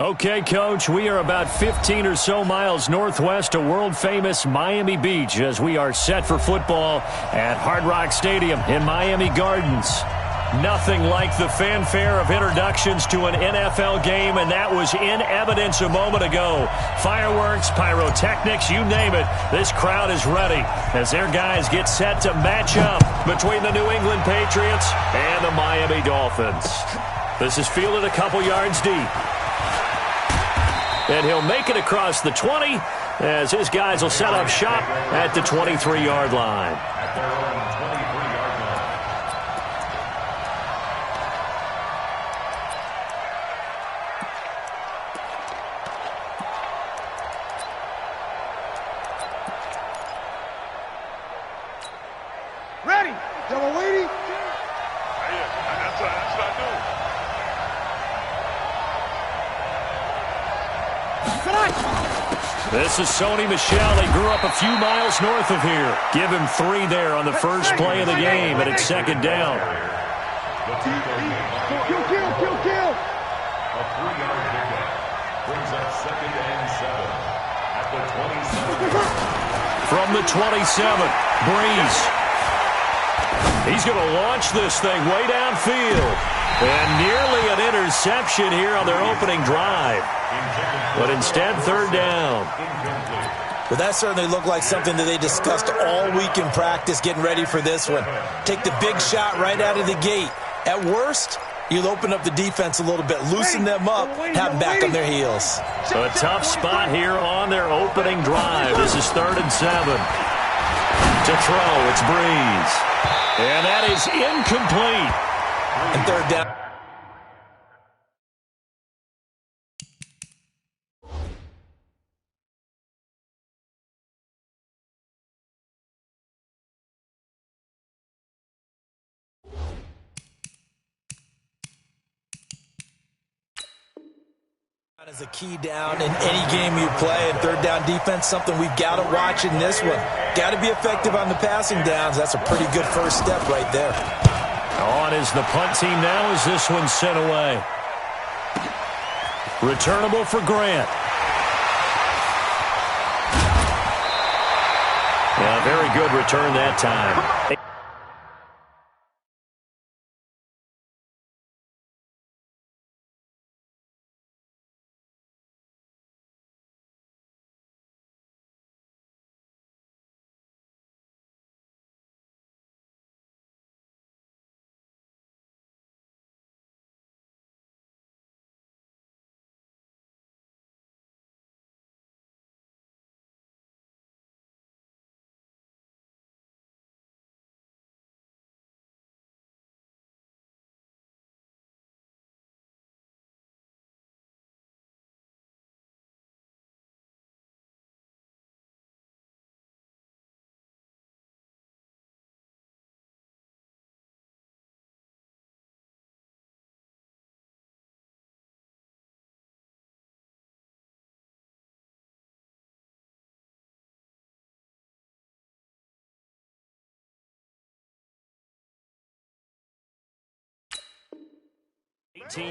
Okay, Coach, we are about 15 or so miles northwest of world-famous Miami Beach as we are set for football at Hard Rock Stadium in Miami Gardens. Nothing like the fanfare of introductions to an NFL game, and that was in evidence a moment ago. Fireworks, pyrotechnics, you name it, this crowd is ready as their guys get set to match up between the New England Patriots and the Miami Dolphins. This is fielded a couple yards deep. And he'll make it across the 20 as his guys will set up shop at the 23-yard line. Ready? Double waiting. That's what I do. This is Sony Michel. He grew up a few miles north of here. Give him 3 there on the first play of the game, and it's second down. Kill. A 3-yard pickup brings up 2nd and 7 at the 27. From the 27, Breeze. He's going to launch this thing way downfield. And nearly an interception here on their opening drive. But instead, 3rd down. Well, that certainly looked like something that they discussed all week in practice getting ready for this one. Take the big shot right out of the gate. At worst, you'll open up the defense a little bit, loosen them up, have them back on their heels. A tough spot here on their opening drive. This is 3rd and 7. To throw, it's Breeze. And that is incomplete. And 3rd down. Is a key down in any game you play, and 3rd down defense, something we've got to watch in this one. Got to be effective on the passing downs. That's a pretty good first step right there. On is the punt team now as this one's sent away. Returnable for Grant. Yeah, very good return that time.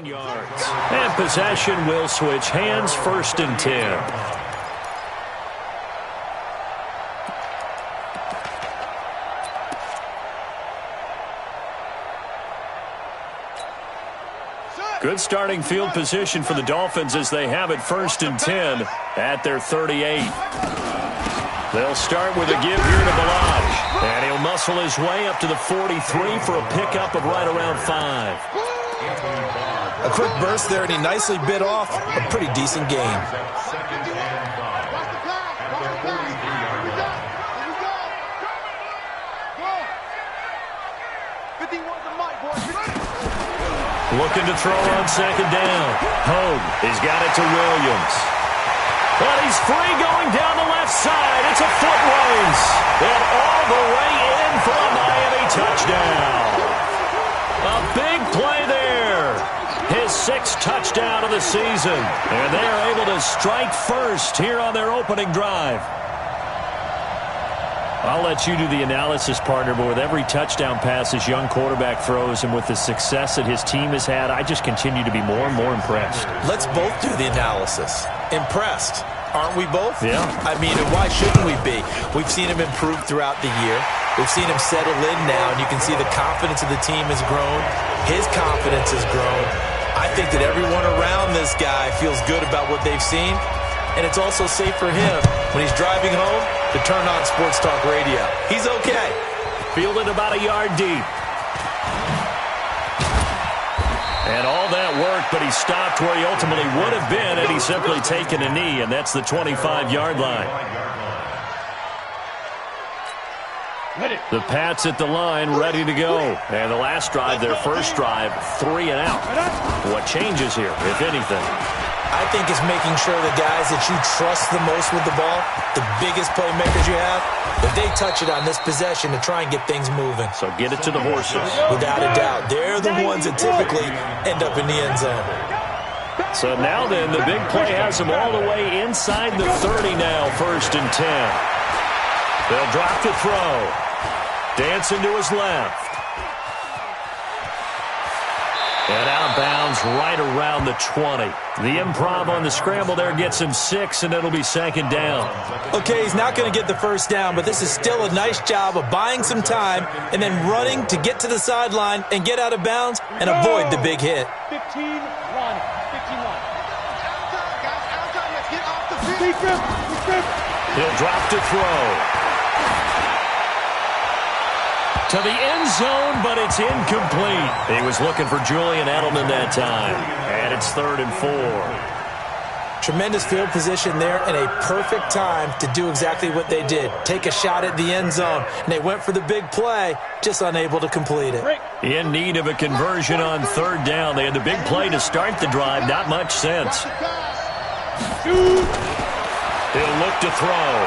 Yards. And possession will switch hands, 1st and 10. Good starting field position for the Dolphins as they have it 1st and 10 at their 38. They'll start with a give here to Balaj. And he'll muscle his way up to the 43 for a pickup of right around 5. A quick burst there, and he nicely bit off a pretty decent gain. Looking to throw on 2nd down. Hogue has got it to Williams. But he's free going down the left side. It's a foot race. And all the way in for a Miami touchdown. A big play there. His 6th touchdown of the season. And they are able to strike first here on their opening drive. I'll let you do the analysis, partner, but with every touchdown pass this young quarterback throws and with the success that his team has had, I just continue to be more and more impressed. Let's both do the analysis. Impressed. Aren't we both? Yeah. I mean, and why shouldn't we be? We've seen him improve throughout the year. We've seen him settle in now, and you can see the confidence of the team has grown. His confidence has grown. I think that everyone around this guy feels good about what they've seen, and it's also safe for him when he's driving home to turn on Sports Talk Radio. He's okay. Fielded about a yard deep. And all that work, but he stopped where he ultimately would have been had he simply taken a knee, and that's the 25-yard line. The Pats at the line, ready to go. And the last drive, their first drive, 3 and out. What changes here, if anything? I think it's making sure the guys that you trust the most with the ball, the biggest playmakers you have, that they touch it on this possession to try and get things moving. So get it to the horses. Without a doubt. They're the ones that typically end up in the end zone. So now then, the big play has them all the way inside the 30 now, 1st and 10. They'll drop the throw. Dancing to his left. And out of bounds right around the 20. The improv on the scramble there gets him 6, and it'll be 2nd down. Okay, he's not going to get the first down, but this is still a nice job of buying some time and then running to get to the sideline and get out of bounds and avoid the big hit. 15-1. 15-1. Outside, let's get off the field. He'll drop to throw. To the end zone, but it's incomplete. He was looking for Julian Edelman that time. And it's 3rd and 4. Tremendous field position there and a perfect time to do exactly what they did. Take a shot at the end zone. And they went for the big play, just unable to complete it. In need of a conversion on 3rd down. They had the big play to start the drive. Not much sense. He'll look to throw.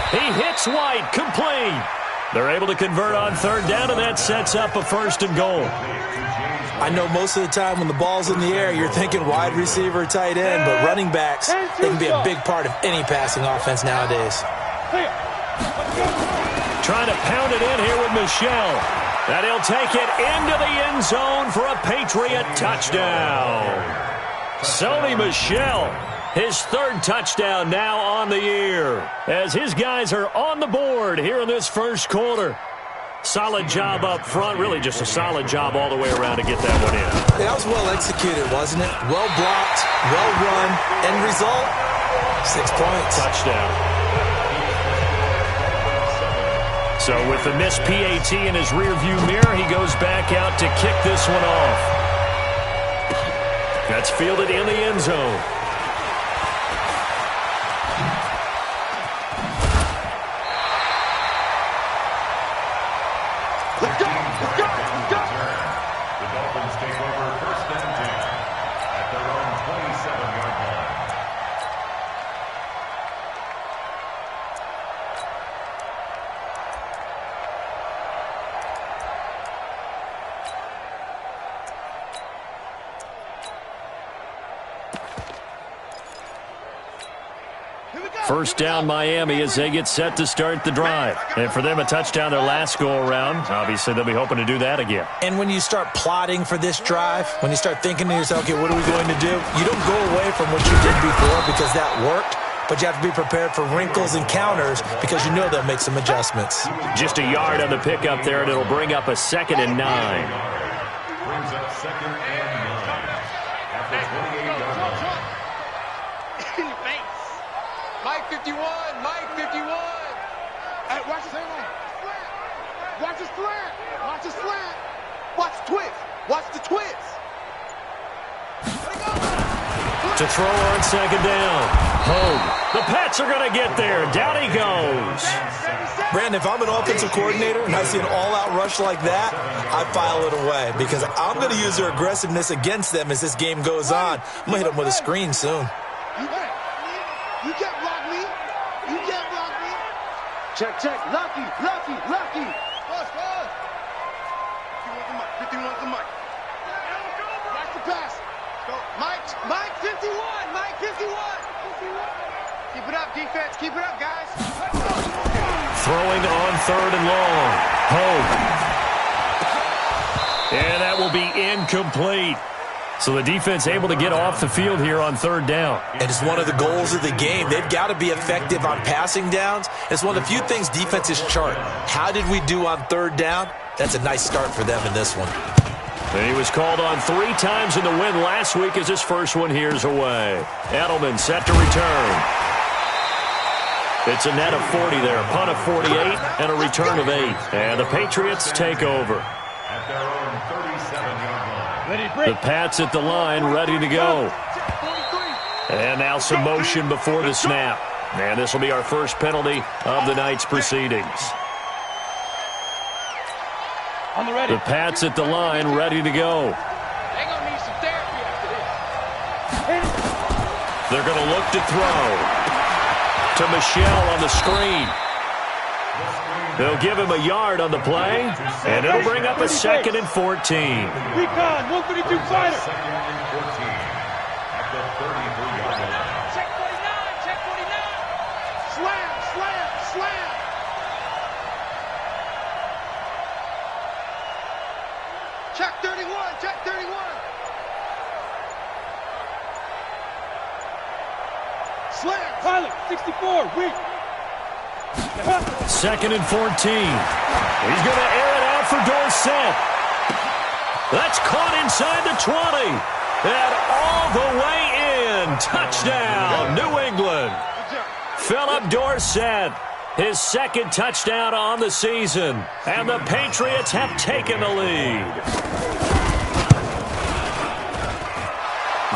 He hits White, complete. They're able to convert on 3rd down, and that sets up a 1st and goal. I know most of the time when the ball's in the air, you're thinking wide receiver, tight end, but running backs, they can be a big part of any passing offense nowadays. Trying to pound it in here with Michel. And he'll take it into the end zone for a Patriot touchdown. Sony Michel. His 3rd touchdown now on the year as his guys are on the board here in this 1st quarter. Solid job up front, really just a solid job all the way around to get that one in. That was well executed, wasn't it? Well blocked, well run, end result, 6 points. Touchdown. So with the missed PAT in his rearview mirror, he goes back out to kick this one off. That's fielded in the end zone. Let's go! Let's go! Let's go! The Dolphins take over 1st and 10 at their own 27-yard line. First down Miami as they get set to start the drive. And for them, a touchdown their last go-around. Obviously, they'll be hoping to do that again. And when you start plotting for this drive, when you start thinking to yourself, okay, what are we going to do? You don't go away from what you did before because that worked, but you have to be prepared for wrinkles and counters because you know they'll make some adjustments. Just a yard on the pickup there, and it'll bring up a 2nd and 9. Brings up 2nd and 9 at the 28-yard line. Mike 51, Mike 51. Hey, watch his slant. Watch his slant. Watch his slant. Watch the twist. Watch the twist. To throw on 2nd down. Home. The Pats are going to get there. Down he goes. Brandon, if I'm an offensive coordinator and I see an all-out rush like that, I file it away because I'm going to use their aggressiveness against them as this game goes on. I'm going to hit them with a screen soon. You can't block me. You can't block me. Check, check. Lucky, lucky, lucky. Bust, bust. 51's the mic. Watch the pass. Go. Mike 51. Mike 51. Keep it up, defense. Keep it up, guys. Throwing on 3rd and long. Hogue. And that will be incomplete. So the defense able to get off the field here on 3rd down. And it's one of the goals of the game. They've got to be effective on passing downs. It's one of the few things defenses chart. How did we do on 3rd down? That's a nice start for them in this one. And he was called on 3 times in the win last week as his first one here's away. Edelman set to return. It's a net of 40 there. Punt of 48 and a return of 8. And the Patriots take over. At their own 37-yard line. The Pats at the line, ready to go. And now some motion before the snap. And this will be our first penalty of the night's proceedings. The Pats at the line, ready to go. They're going to need some therapy after this. They're going to look to throw. To Michelle on the screen. They'll give him a yard on the play, and it'll bring up a 2nd and 14. Recon, 132 fighter. 2nd and 14 at the 33-yard line. Check 49, check 49. Slam, slam, slam. Check 31, check 31. Slam. Pilot, 64, weak. 2nd and 14. He's going to air it out for Dorsett. That's caught inside the 20. And all the way in. Touchdown, New England. Philip Dorsett, his 2nd touchdown on the season. And the Patriots have taken the lead.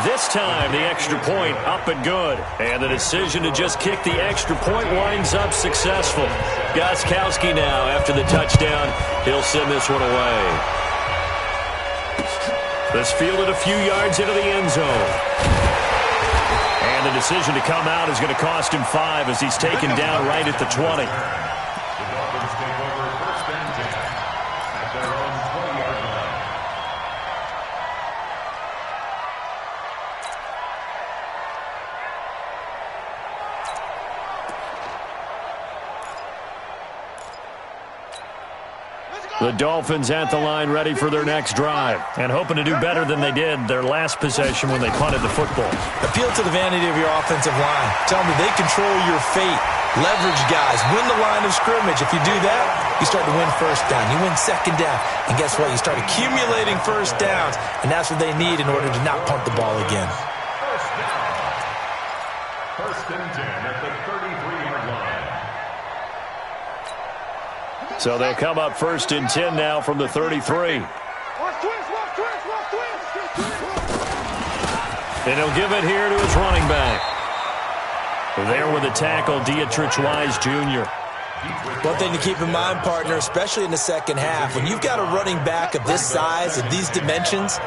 This time, the extra point up and good. And the decision to just kick the extra point winds up successful. Gostkowski now, after the touchdown, he'll send this one away. This fielded a few yards into the end zone. And the decision to come out is going to cost him 5 as he's taken down right at the 20. The Dolphins take over 1st and 10 at their own 20-yard line. The Dolphins at the line ready for their next drive and hoping to do better than they did their last possession when they punted the football. Appeal to the vanity of your offensive line. Tell me they control your fate. Leverage guys. Win the line of scrimmage. If you do that, you start to win 1st down. You win 2nd down. And guess what? You start accumulating 1st downs. And that's what they need in order to not punt the ball again. 1st down. 1st and 10 at the 33-yard line. So they'll come up 1st and 10 now from the 33. Watch twist, watch twist, watch twist. And he'll give it here to his running back. There with a tackle, Dietrich Wise Jr. One thing to keep in mind, partner, especially in the 2nd half, when you've got a running back of this size, of these dimensions,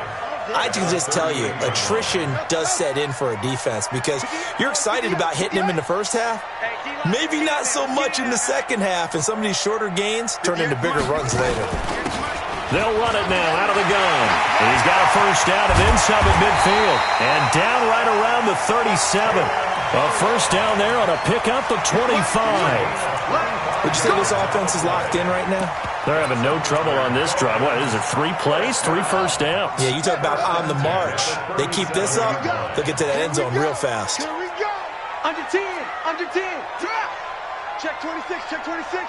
I can just tell you, attrition does set in for a defense because you're excited about hitting him in the 1st half. Maybe not so much in the 2nd half, and some of these shorter gains turn into bigger runs later. They'll run it now out of the gun. And he's got a 1st down and then some at midfield. And down right around the 37. A 1st down there on a pickup of 25. Would you say this offense is locked in right now? They're having no trouble on this drive. What is it, 3 plays, 3 1st downs? Yeah, you talk about on the march. They keep this up, they'll get to that end zone real fast. Here we go. Under 10, under 10. Drop. Check 26, check 26.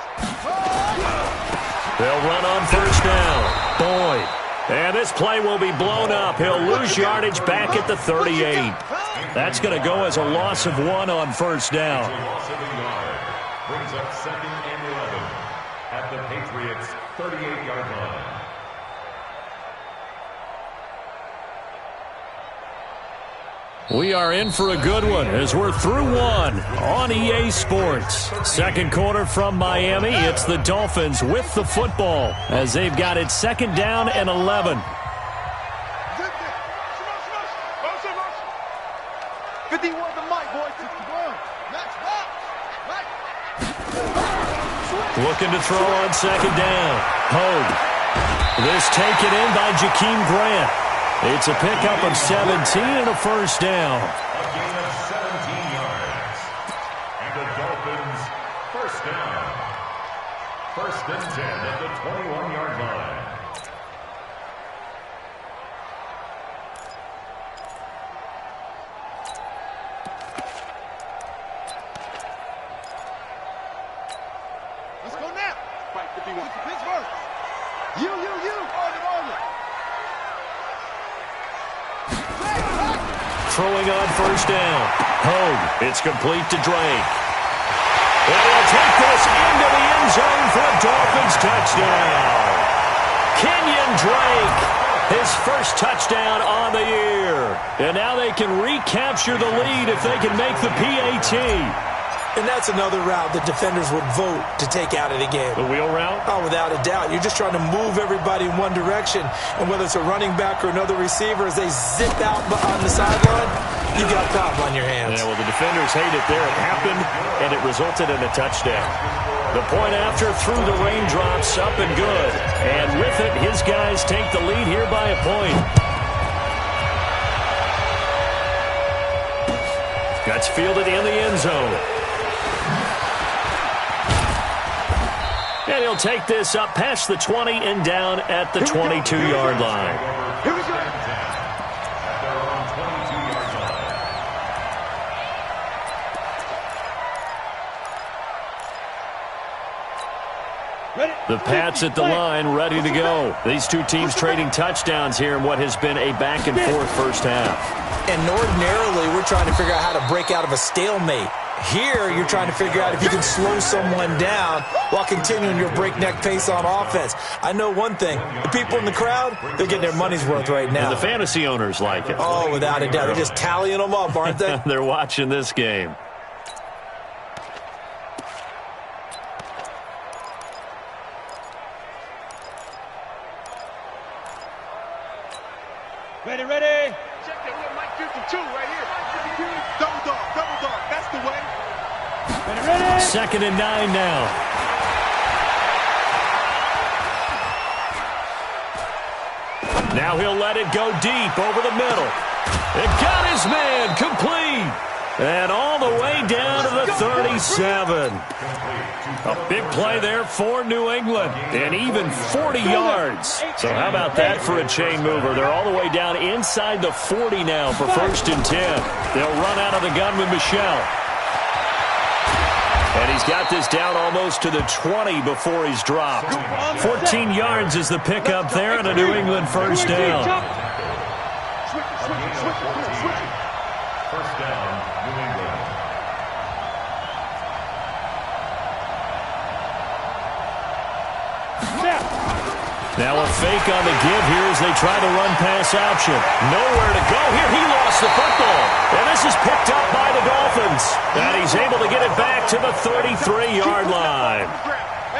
They'll run on 1st down. Boyd. And this play will be blown up. He'll lose yardage back at the 38. That's going to go as a loss of 1 on 1st down. Loss of a yard brings up 2nd and 11 at the Patriots' 38-yard line. We are in for a good one as we're through 1 on EA Sports. 2nd quarter from Miami. It's the Dolphins with the football as they've got it 2nd down and 11. 51 the mic, boys. 61. Max box. Looking to throw on 2nd down. Hogue. This taken in by Jakeem Grant. It's a pickup of 17 and a 1st down. A gain of 17 yards. First down. First and 10 at the 21-yard line. Let's go now. Fight 51. Pittsburgh. You. Order. Throwing on first down. Hogue. It's complete to Drake. And he'll take this into the end zone for a Dolphins touchdown. Kenyon Drake, his first touchdown on the year. And now they can recapture the lead if they can make the PAT. And that's another route that defenders would vote to take out of the game. The wheel route? Oh, without a doubt. You're just trying to move everybody in one direction. And whether it's a running back or another receiver, as they zip out on the sideline, you got a problem on your hands. Yeah, well, the defenders hate it there. It happened, and it resulted in a touchdown. The point after through the raindrops, up and good. And with it, his guys take the lead here by a point. Gets fielded in the end zone. And he'll take this up past the 20 and down at the 22-yard line. Here we go. At their own 22-yard line. Ready? The Pats at the line, ready to go. These two teams trading touchdowns here in what has been a back-and-forth first half. And ordinarily, we're trying to figure out how to break out of a stalemate. Here, you're trying to figure out if you can slow someone down while continuing your breakneck pace on offense. I know one thing. The people in the crowd, they're getting their money's worth right now. And the fantasy owners like it. Oh, without a doubt. They're just tallying them up, aren't they? They're watching this game. Ready. Check that with Mike 52 right here. Double dog. That's the way. Ready. Second and 9 now. Now he'll let it go deep over the middle. It got his man complete. And all the way down to the 37. A big play there for New England. And even 40 yards. So how about that for a chain mover? They're all the way down inside the 40 now for first and 10. They'll run out of the gun with Michelle. And he's got this down almost to the 20 before he's dropped. 14 yards is the pickup there and a New England first down. First down, New England. Now a fake on the give here as they try to run pass option. Nowhere to go here. He lost the football. And this is picked up by the Dolphins. And he's able to get it back to the 33-yard line.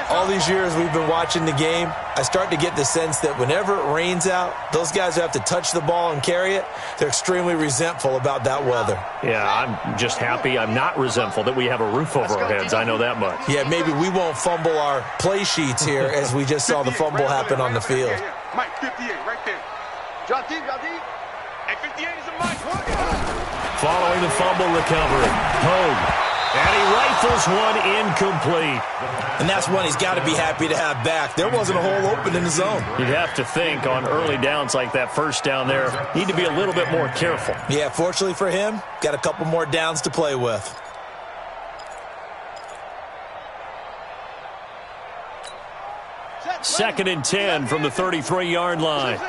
All these years we've been watching the game, I start to get the sense that whenever it rains out, those guys who have to touch the ball and carry it, they're extremely resentful about that weather. Yeah, I'm just happy I'm not resentful that we have a roof over our heads. I know that much. Yeah, maybe we won't fumble our play sheets here as we just saw the fumble happen on the field. Mike 58 right there. Drop deep. Hey, 58 is a Mike. Following the fumble recovery, Hogue. And he rifles one incomplete. And that's one he's got to be happy to have back. There wasn't a hole open in the zone. You'd have to think on early downs like that first down there, need to be a little bit more careful. Yeah, fortunately for him, got a couple more downs to play with. Second and 10 from the 33-yard line.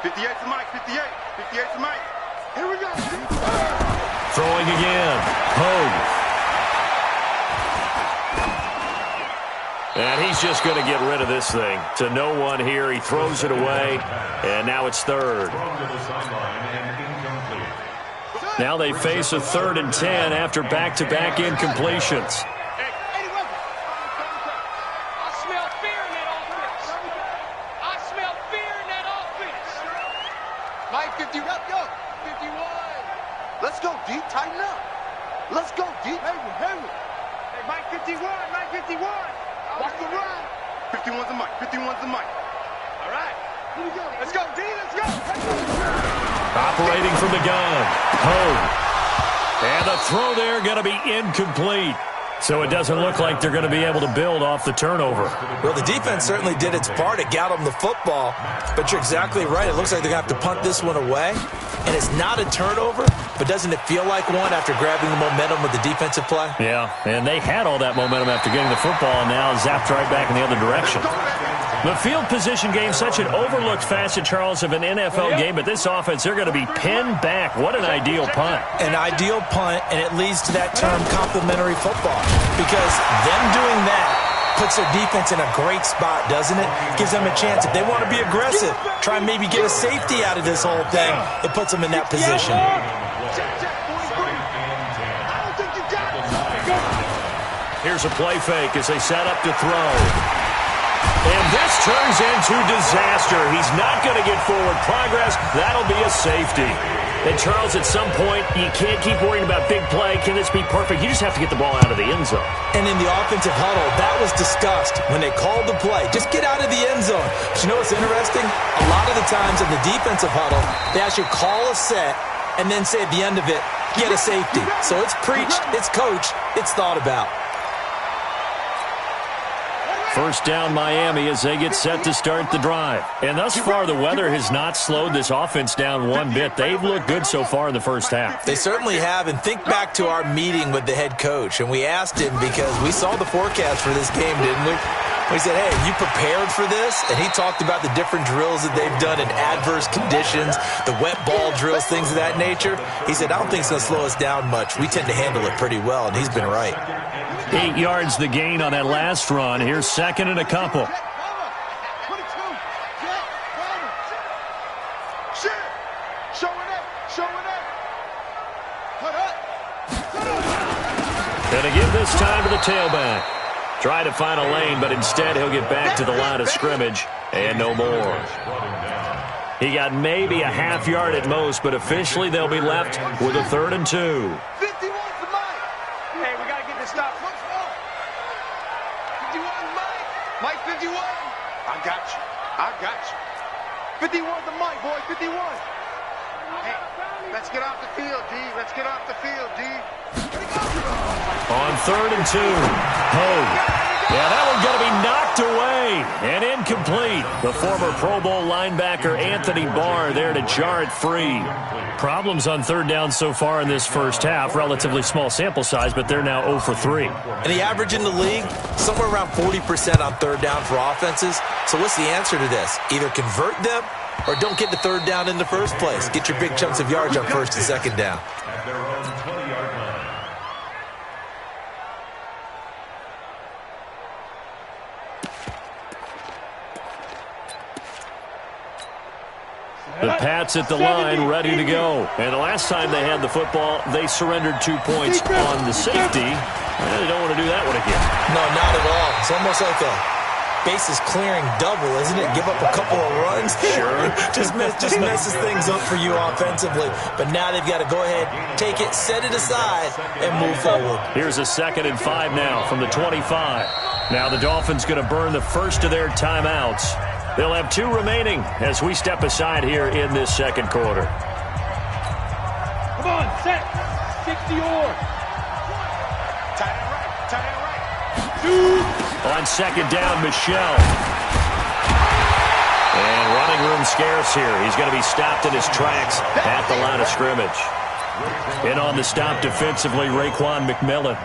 58 to Mike, 58 to Mike. Here we go. Throwing again. Hogue. And he's just going to get rid of this thing. To no one here. He throws it away. And now it's third. Now they face a 3rd and 10 after back-to-back incompletions. Mike 50, go. 51. Let's go, D. Tighten up. Let's go, D. Hey, Mike 51. Watch the run. 51's a Mike. All right. Here we go. Let's go, D. Let's go. Out Operating from the gun. Home. And the throw there going to be incomplete. So it doesn't look like they're going to be able to build off the turnover. Well, the defense certainly did its part. It got them the football. But you're exactly right. It looks like they're going to have to punt this one away. And it's not a turnover, but doesn't it feel like one after grabbing the momentum with the defensive play? Yeah, and they had all that momentum after getting the football and now zapped right back in the other direction. The field position game, such an overlooked facet, Charles, of an NFL game, but this offense, they're going to be pinned back. What an ideal punt. An ideal punt, and it leads to that term complementary football, because them doing that puts their defense in a great spot, doesn't it? Gives them a chance. If they want to be aggressive, try and maybe get a safety out of this whole thing, it puts them in that position. Here's a play fake as they set up to throw. And this turns into disaster. He's not going to get forward progress. That'll be a safety. And, Charles, at some point, you can't keep worrying about big play. Can this be perfect? You just have to get the ball out of the end zone. And in the offensive huddle, that was discussed when they called the play. Just get out of the end zone. But you know what's interesting? A lot of the times in the defensive huddle, they actually call a set and then say at the end of it, get a safety. So it's preached, it's coached, it's thought about. First down, Miami, as they get set to start the drive. And thus far, the weather has not slowed this offense down one bit. They've looked good so far in the first half. They certainly have. And think back to our meeting with the head coach. And we asked him, because we saw the forecast for this game, didn't we? We said, hey, have you prepared for this? And he talked about the different drills that they've done in adverse conditions, the wet ball drills, things of that nature. He said, I don't think it's going to slow us down much. We tend to handle it pretty well, and he's been right. 8 yards the gain on that last run. Here's second and a couple. Gonna give this time to the tailback. Try to find a lane, but instead he'll get back to the line of scrimmage and no more. He got maybe a half yard at most, but officially they'll be left with a 3rd and 2. 51 to Mike. Hey, we got to get this stop. 51 Mike. Mike 51. I got you. I got you. 51 to Mike, boy. 51. Hey, let's get off the field, D. Let's get off the field, D. On 3rd and 2. Hogue. Yeah, that one's going to be knocked away and incomplete. The former Pro Bowl linebacker Anthony Barr there to jar it free. Problems on 3rd down so far in this first half. Relatively small sample size, but they're now 0 for 3. And the average in the league, somewhere around 40% on 3rd down for offenses. So what's the answer to this? Either convert them or don't get the 3rd down in the first place. Get your big chunks of yards on 1st and 2nd down. At their own 20-yard line. The Pats at the line, ready to go. And the last time they had the football, they surrendered 2 points on the safety. And they don't want to do that one again. No, not at all. It's almost like a bases clearing double, isn't it? Give up a couple of runs. Sure. just messes things up for you offensively. But now they've got to go ahead, take it, set it aside, and move forward. Here's a 2nd and 5 now from the 25. Now the Dolphins going to burn the first of their timeouts. They'll have 2 remaining as we step aside here in this second quarter. Come on, set. 60 or. Tight end right. 2. On 2nd down, Michelle. And running room scarce here. He's going to be stopped in his tracks at the line of scrimmage. And on the stop defensively, Raekwon McMillan.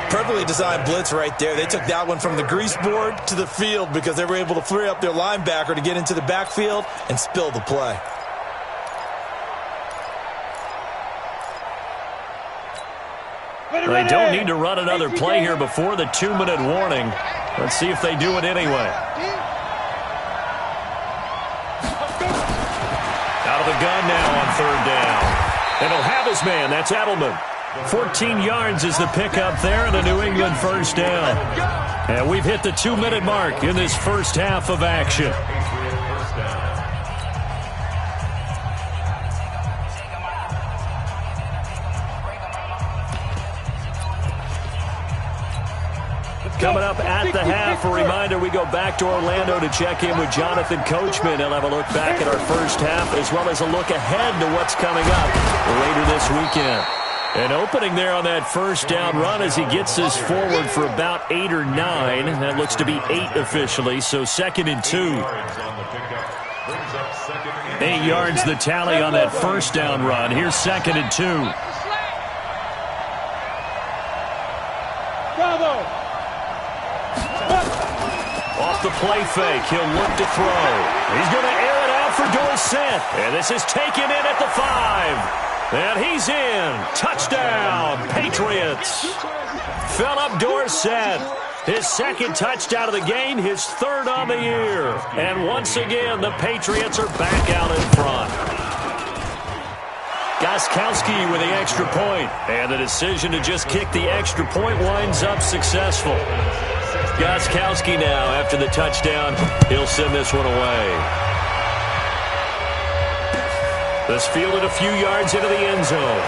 Perfectly designed blitz right there. They took that one from the grease board to the field because they were able to flare up their linebacker to get into the backfield and spill the play. They don't need to run another play here before the 2-minute warning. Let's see if they do it anyway. Out of the gun now on 3rd down. And he'll have his man. That's Edelman. 14 yards is the pickup there and a New England first down. And we've hit the 2-minute mark in this first half of action. Coming up at the half, a reminder, we go back to Orlando to check in with Jonathan Coachman. He'll have a look back at our first half as well as a look ahead to what's coming up later this weekend. An opening there on that first down run as he gets us forward for about 8 or 9. That looks to be 8 officially, so 2nd and 2. 8 yards the tally on that first down run. Here's 2nd and 2. Bravo. Off the play fake, he'll look to throw. He's going to air it out for Dorsett. And this is taken in at the 5. And he's in. Touchdown, Patriots. Philip Dorsett. His 2nd touchdown of the game, his 3rd on the year. And once again, the Patriots are back out in front. Gostkowski with the extra point. And the decision to just kick the extra point winds up successful. Gostkowski now, after the touchdown, he'll send this one away. This fielded a few yards into the end zone.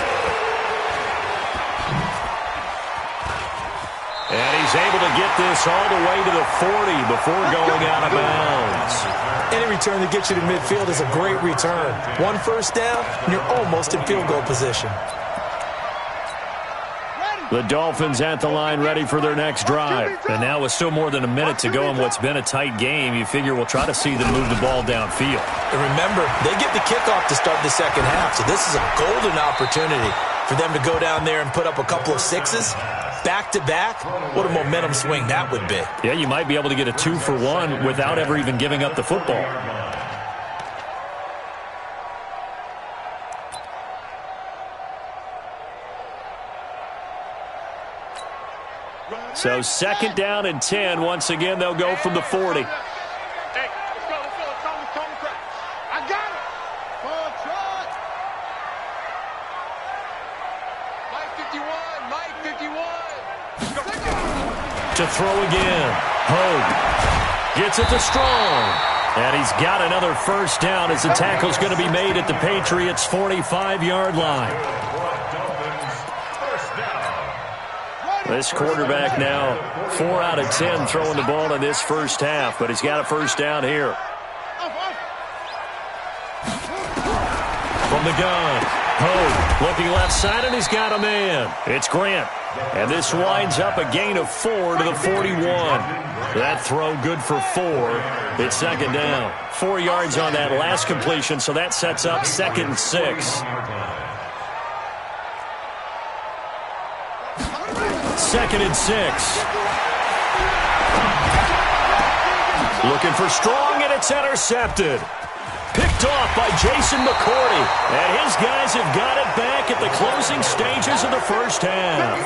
And he's able to get this all the way to the 40 before going out of bounds. Any return that gets you to midfield is a great return. 1 first down, and you're almost in field goal position. The Dolphins at the line ready for their next drive. And now with still more than a minute to go in what's been a tight game, you figure we'll try to see them move the ball downfield. And remember, they get the kickoff to start the second half, so this is a golden opportunity for them to go down there and put up a couple of 6s. Back-to-back, what a momentum swing that would be. Yeah, you might be able to get a 2-for-1 without ever even giving up the football. So 2nd down and 10. Once again, they'll go from the 40. Hey, let's go. I got it. Mike 51. To throw again. Hogue gets it to Strong. And he's got another first down as the tackle's going to be made at the Patriots' 45-yard line. This quarterback now 4 out of 10 throwing the ball in this first half, but he's got a first down here. From the gun, Hogue looking left side, and he's got a man. It's Grant. And this winds up a gain of 4 to the 41. That throw good for 4. It's 2nd down. 4 yards on that last completion, so that sets up 2nd and 6. 2nd and 6. Looking for Strong, and it's intercepted. Picked off by Jason McCourty. And his guys have got it back at the closing stages of the first half.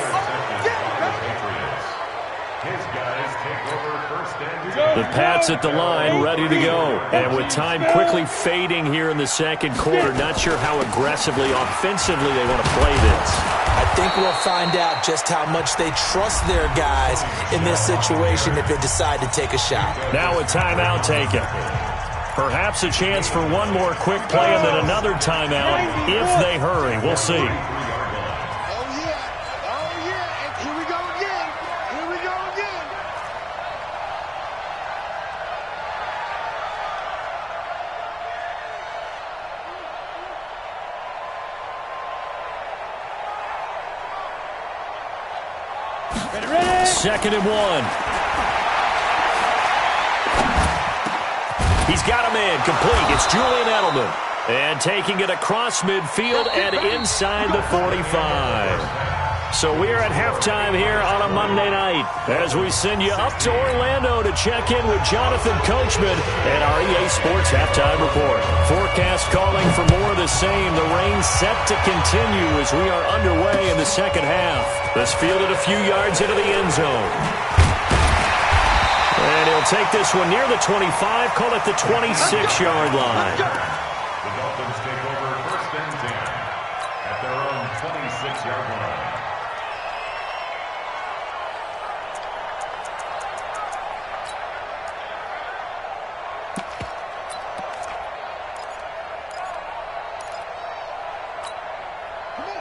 The Pats at the line, ready to go. And with time quickly fading here in the second quarter, not sure how aggressively, offensively they want to play this. I think we'll find out just how much they trust their guys in this situation if they decide to take a shot. Now a timeout taken. Perhaps a chance for one more quick play and then another timeout if they hurry. We'll see. Oh, yeah. And here we go again. Ready? 2nd and 1. He's got a man complete. It's Julian Edelman. And taking it across midfield and inside the 45. So we are at halftime here on a Monday night as we send you up to Orlando to check in with Jonathan Coachman and our EA Sports Halftime Report. Forecast calling for more of the same. The rain set to continue as we are underway in the second half. This fielded a few yards into the end zone. And he'll take this one near the 25, call it the 26-yard line. The Dolphins take over 1st and 10 at their own 26-yard line.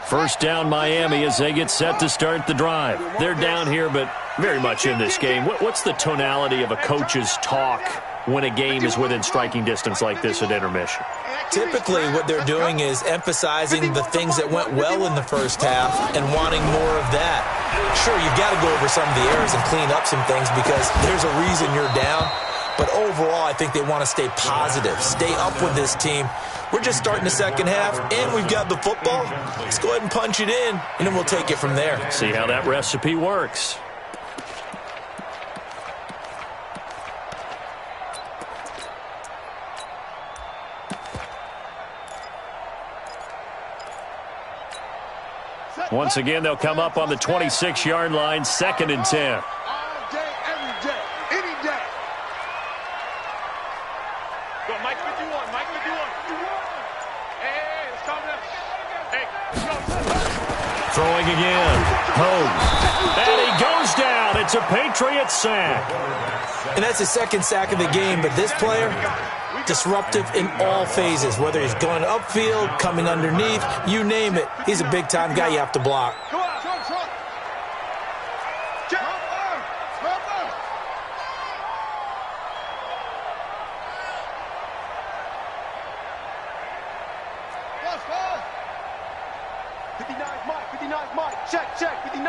First down Miami as they get set to start the drive. They're down here, but Very much in this game. What's the tonality of a coach's talk when a game is within striking distance like this at intermission? Typically, what they're doing is emphasizing the things that went well in the first half and wanting more of that. Sure, you've got to go over some of the errors and clean up some things because there's a reason you're down. But overall, I think they want to stay positive, stay up with this team. We're just starting the second half, and we've got the football. Let's go ahead and punch it in, and then we'll take it from there. See how that recipe works. Once again, they'll come up on the 26-yard line, 2nd and 10. All day, every day, any day. Go, Mike 51, Mike 51. Hey, it's coming up. Hey, go. Throwing again. Hogue. And he goes down. It's a Patriot sack. And that's his second sack of the game, but this player, disruptive in all phases, whether he's going upfield, coming underneath, you name it. He's a big-time guy you have to block. Go on, truck. Fast. 59's Mike, 59's Mike. Check, 59.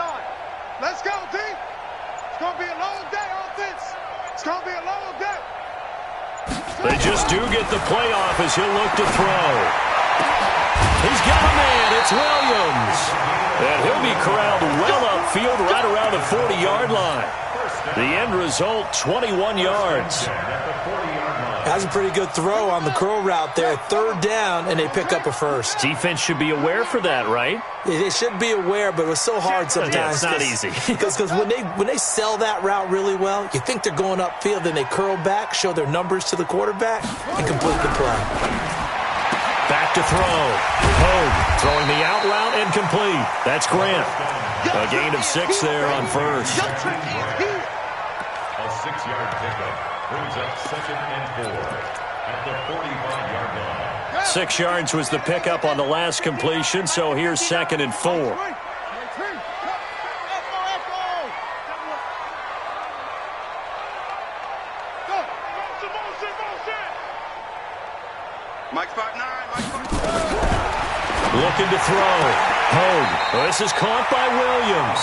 Let's go, D. It's going to be a long day, offense. It's going to be a long day. They just do get the playoff as he'll look to throw. He's got a man. It's Williams. And he'll be corralled well upfield right around the 40-yard line. The end result, 21 yards. That's a pretty good throw on the curl route there. 3rd down, and they pick up a first. Defense should be aware for that, right? They should be aware, but it was so hard sometimes. Yeah, it's not easy. Because when they sell that route really well, you think they're going upfield, then they curl back, show their numbers to the quarterback, and complete the play. Back to throw. Hogue throwing the out route and complete. That's Grant. A gain of 6 there on first. A 6-yard pickup brings up 2nd and 4 at the 45-yard line. 6 yards was the pickup on the last completion, so here's 2nd and 4. Mike's 5'9", Looking to throw. Hogue. This is caught by Williams.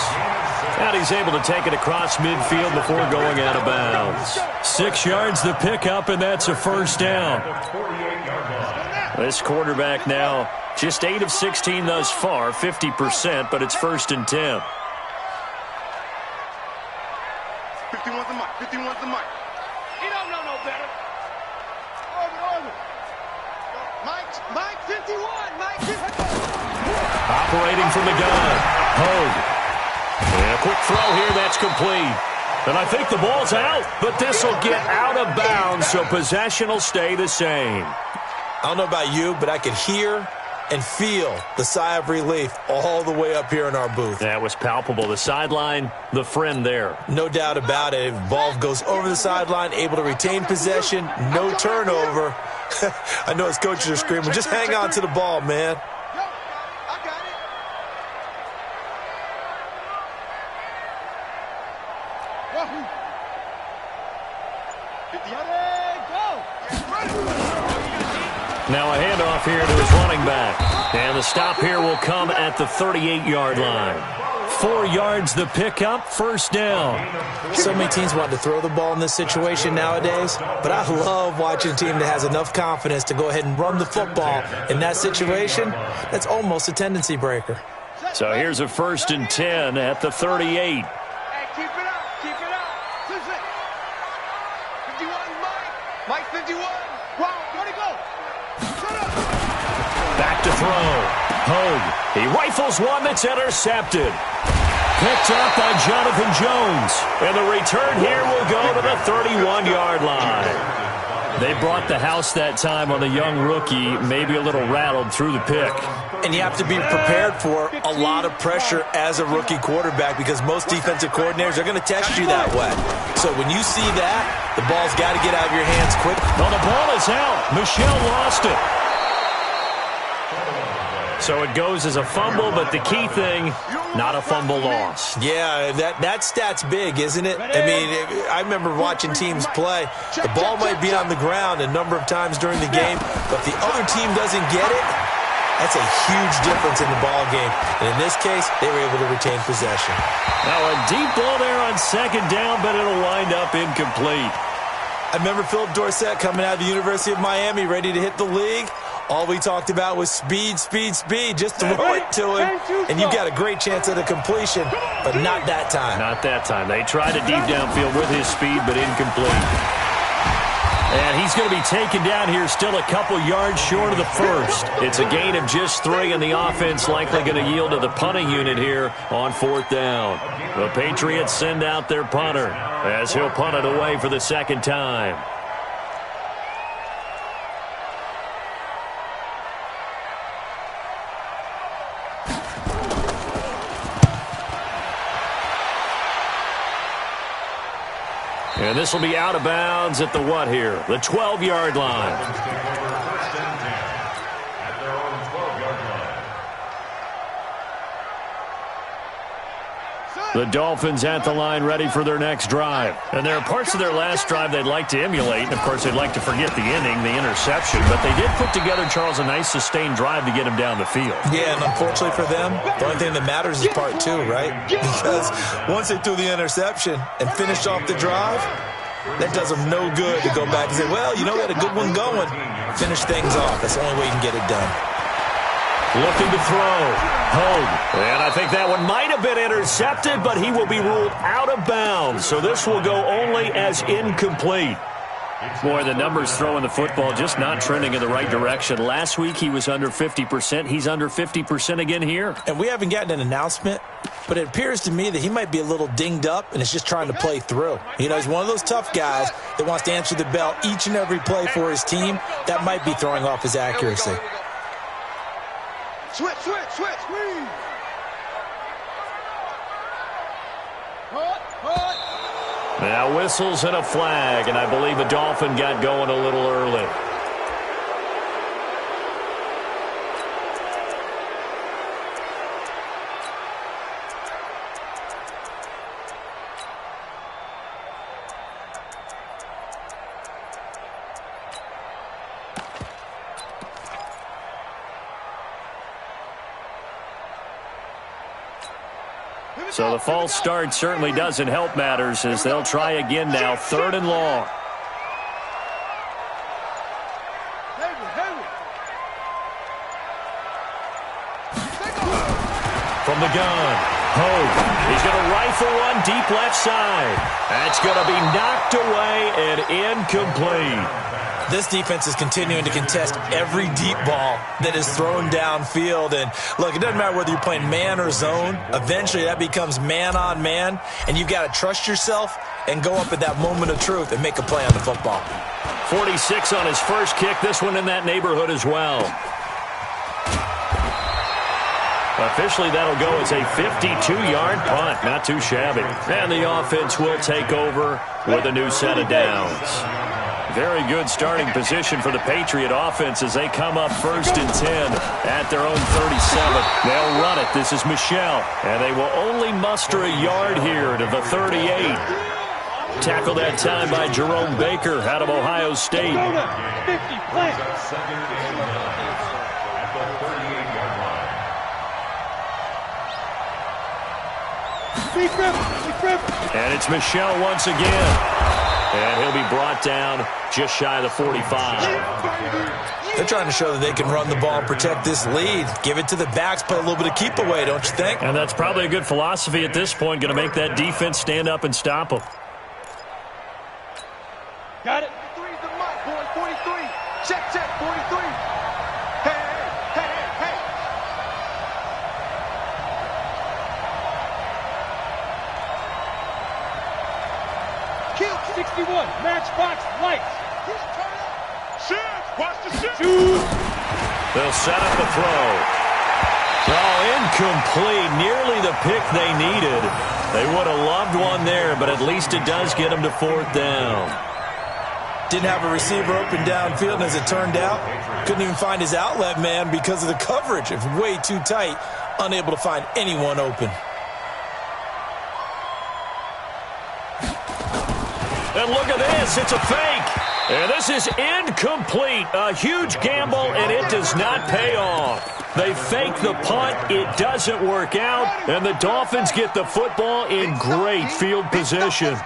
And he's able to take it across midfield before going out of bounds. 6 yards the pickup, and that's a first down. This quarterback now just 8 of 16 thus far, 50%, but it's 1st and 10. 51's the Mike, 51's the Mike. He don't know no better. Over. Mike 51, Mike 51. Operating from the gun. Hogue. And a quick throw here, that's complete. And I think the ball's out, but this will get out of bounds, so possession will stay the same. I don't know about you, but I could hear and feel the sigh of relief all the way up here in our booth. That was palpable. The sideline, the friend there. No doubt about it. Ball goes over the sideline, able to retain possession, no turnover. I know his coaches are screaming, just hang on to the ball, man. I got it. Now a handoff here to his running back. And the stop here will come at the 38-yard line. 4 yards the pickup, first down. So many teams want to throw the ball in this situation nowadays, but I love watching a team that has enough confidence to go ahead and run the football. In that situation, that's almost a tendency breaker. So here's a 1st and 10 at the 38. Hey, keep it up. 51, Mike 51. Wow, where'd he go? Back to throw. Hogue. He rifles one that's intercepted. Picked up by Jonathan Jones. And the return here will go to the 31-yard line. They brought the house that time on the young rookie, maybe a little rattled through the pick. And you have to be prepared for a lot of pressure as a rookie quarterback because most defensive coordinators are going to test you that way. So when you see that, the ball's got to get out of your hands quick. Well, the ball is out. Michelle lost it. So it goes as a fumble, but the key thing, not a fumble loss. Yeah, that stat's big, isn't it? I mean, I remember watching teams play. The ball might be on the ground a number of times during the game, but if the other team doesn't get it, that's a huge difference in the ball game. And in this case, they were able to retain possession. Now a deep ball there on second down, but it'll wind up incomplete. I remember Philip Dorsett coming out of the University of Miami ready to hit the league. All we talked about was speed, speed, speed. Just throw it to him, and you got a great chance at a completion, but not that time. Not that time. They tried a deep downfield with his speed, but incomplete. And he's going to be taken down here still a couple yards short of the first. It's a gain of just 3, and the offense likely going to yield to the punting unit here on 4th down. The Patriots send out their punter as he'll punt it away for the second time. And this will be out of bounds at the what here? The 12-yard line. First and 10 at their own 12-yard line. The Dolphins at the line ready for their next drive. And there are parts of their last drive they'd like to emulate. And, of course, they'd like to forget the inning, the interception. But they did put together, Charles, a nice sustained drive to get him down the field. Yeah, and unfortunately for them, the only thing that matters is part 2, right? Because once they threw the interception and finished off the drive, that does them no good to go back and say, well, you know, we had a good one going. Finish things off. That's the only way you can get it done. Looking to throw. Home. And I think that one might have been intercepted, but he will be ruled out of bounds. So this will go only as incomplete. Boy, the numbers throwing the football just not trending in the right direction. Last week he was under 50%. He's under 50% again here. And we haven't gotten an announcement, but it appears to me that he might be a little dinged up and is just trying to play through. You know, he's one of those tough guys that wants to answer the bell each and every play for his team. That might be throwing off his accuracy. Switch, switch, switch. Now whistles and a flag, and I believe a Dolphin got going a little early. So the false start certainly doesn't help matters as they'll try again now, 3rd and long. From the gun, Hogue. He's going to rifle one deep left side. That's going to be knocked away and incomplete. This defense is continuing to contest every deep ball that is thrown downfield. And, look, it doesn't matter whether you're playing man or zone. Eventually, that becomes man-on-man, and you've got to trust yourself and go up at that moment of truth and make a play on the football. 46 on his first kick. This one in that neighborhood as well. Officially, that'll go as a 52-yard punt. Not too shabby. And the offense will take over with a new set of downs. Very good starting position for the Patriot offense as they come up 1st and 10 at their own 37. They'll run it. This is Michelle. And they will only muster a yard here to the 38. Tackled that time by Jerome Baker out of Ohio State. 50, second and 9 at the 38-yard line. And it's Michelle once again. And he'll be brought down just shy of the 45. They're trying to show that they can run the ball and protect this lead. Give it to the backs, play a little bit of keep away, don't you think? And that's probably a good philosophy at this point, going to make that defense stand up and stop them. Got it. 43's the mark, boy. 43. Check, check. 43. Hey, hey, hey, hey, hey. Kill. 61. Matchbox lights. Shoot. Watch the shoot. They'll set up a throw. Oh, incomplete. Nearly the pick they needed. They would have loved one there, but at least it does get them to 4th down. Didn't have a receiver open downfield, and as it turned out, couldn't even find his outlet man because of the coverage. It was way too tight, unable to find anyone open. And look at this, it's a fake. And this is incomplete. A huge gamble, and it does not pay off. They fake the punt, it doesn't work out, and the Dolphins get the football in great field position.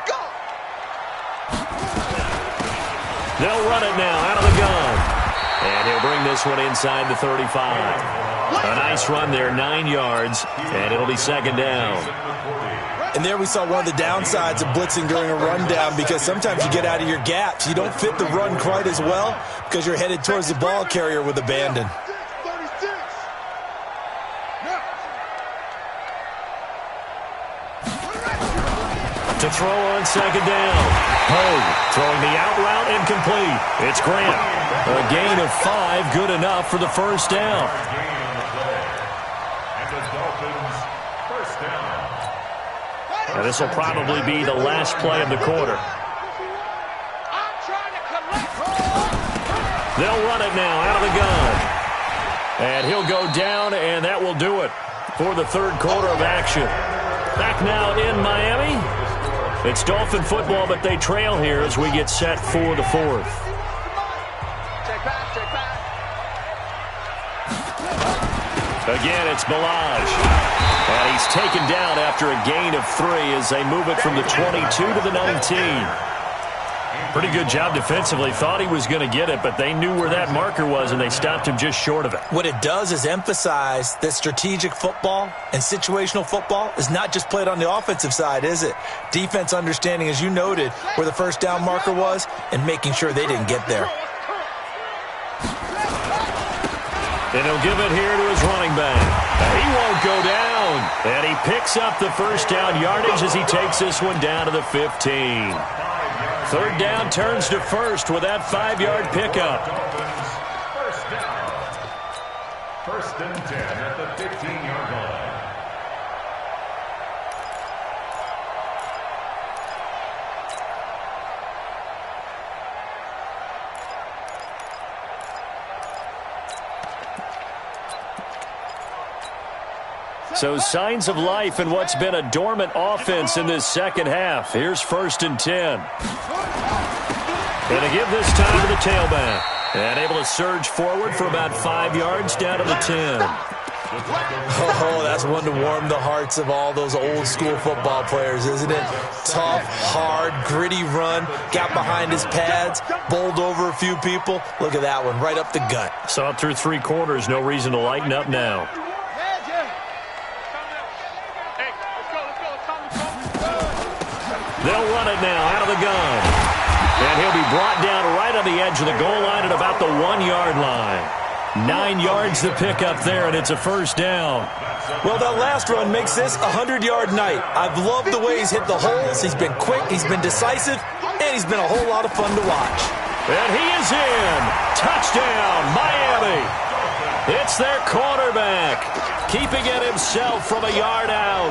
They'll run it now out of the gun. And he'll bring this one inside the 35. A nice run there, 9 yards, and it'll be second down. And there we saw one of the downsides of blitzing during a rundown, because sometimes you get out of your gaps. You don't fit the run quite as well because you're headed towards the ball carrier with abandon. To throw on second down. Hogue throwing the out route incomplete. It's Grant. A gain of 5, good enough for the first down. Now this will probably be the last play of the quarter. They'll run it now out of the gun. And he'll go down, and that will do it for the third quarter of action. Back now in Miami. It's Dolphin football, but they trail here as we get set for the fourth. Again, it's Balaj. And he's taken down after a gain of 3 as they move it from the 22 to the 19. Pretty good job defensively. Thought he was going to get it, but they knew where that marker was, and they stopped him just short of it. What it does is emphasize that strategic football and situational football is not just played on the offensive side, is it? Defense understanding, as you noted, where the first down marker was and making sure they didn't get there. And he'll give it here to his running back. He won't go down. And he picks up the first down yardage as he takes this one down to the 15. Third down turns to first with that 5-yard pickup. First and 10 at the 15-yard line. So signs of life in what's been a dormant offense in this second half. Here's first and 10. And to give this time to the tailback. And able to surge forward for about 5 yards down to the 10. Oh, that's one to warm the hearts of all those old school football players, isn't it? Tough, hard, gritty run. Got behind his pads, bowled over a few people. Look at that one, right up the gut. Saw it through 3 quarters. No reason to lighten up now. They'll run it now out of the gun. And he'll be brought down right on the edge of the goal line at about the 1-yard line. 9 yards to pick up there, and it's a first down. Well, that last run makes this a 100-yard night. I've loved the way he's hit the holes. He's been quick, he's been decisive, and he's been a whole lot of fun to watch. And he is in. Touchdown, Miami. It's their quarterback, keeping it himself from a yard out.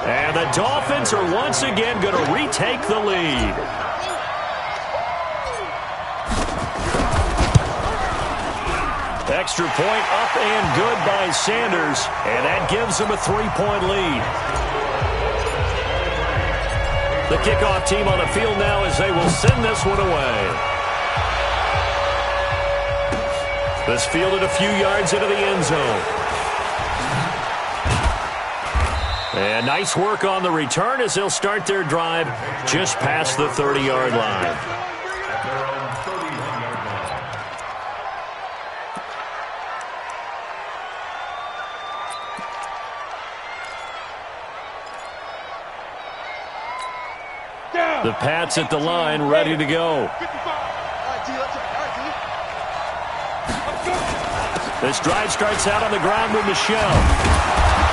And the Dolphins are once again going to retake the lead. Extra point up and good by Sanders, and that gives them a 3-point lead. The kickoff team on the field now as they will send this one away. This fielded a few yards into the end zone. And nice work on the return as they'll start their drive just past the 30-yard line. The Pats at the line, ready to go. This drive starts out on the ground with Michel.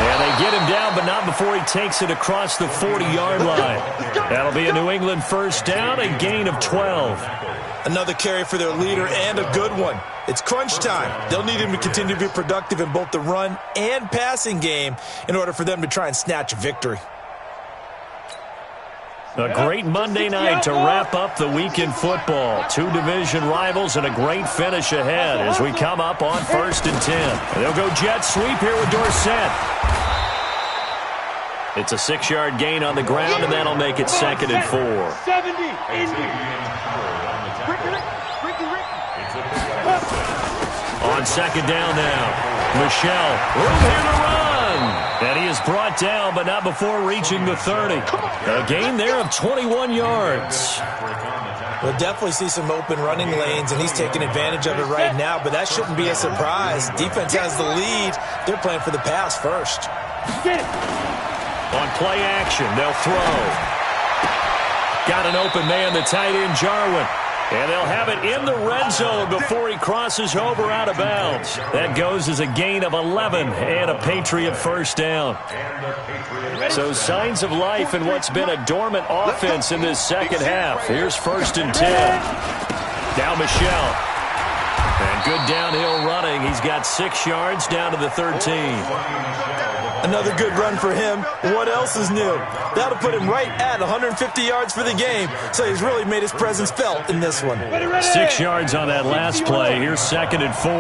And they get him down, but not before he takes it across the 40-yard line. That'll be a New England first down, a gain of 12. Another carry for their leader, and a good one. It's crunch time. They'll need him to continue to be productive in both the run and passing game in order for them to try and snatch a victory. A great Monday night to wrap up the week in football. Two division rivals and a great finish ahead as we come up on 1st and 10. They'll go jet sweep here with Dorsett. It's a 6-yard gain on the ground, and that'll make it 2nd and 4. 70, Indy. On 2nd down now, Michelle, room here to run. And he is brought down, but not before reaching the 30. A gain there of 21 yards. We'll definitely see some open running lanes, and he's taking advantage of it right now, but that shouldn't be a surprise. Defense has the lead. They're playing for the pass first. Get it. On play action, they'll throw. Got an open man, the tight end, Jarwin. And they'll have it in the red zone before he crosses over out of bounds. That goes as a gain of 11 and a Patriot first down. So signs of life in what's been a dormant offense in this second half. Here's 1st and 10. Now Michelle. And good downhill running. He's got 6 yards down to the 13. Another good run for him. What else is new? That'll put him right at 150 yards for the game, so he's really made his presence felt in this one. 6 yards on that last play. Here's 2nd and 4.